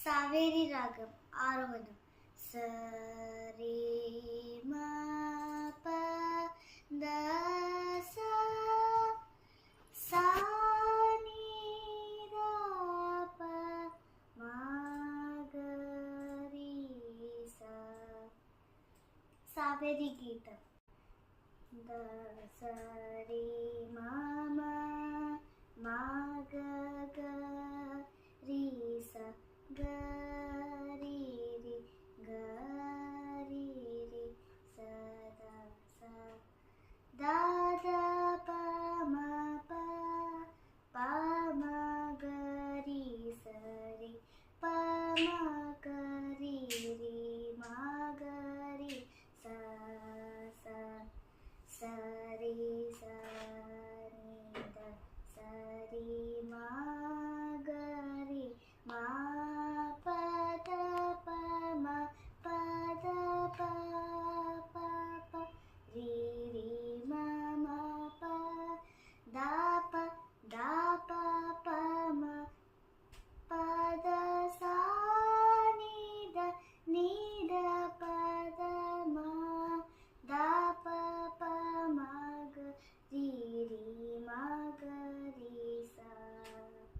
సావేరి రాగం ఆరోహణం. సరే మా ప ద సా సా ని ద ప మా గ రి సా. సావేరి గీతం. ద సరి మా మా గ గ రి స గ రి రి గ రి రి స ద స ద ద ప మ ప ప మ గ రి స రి ప మ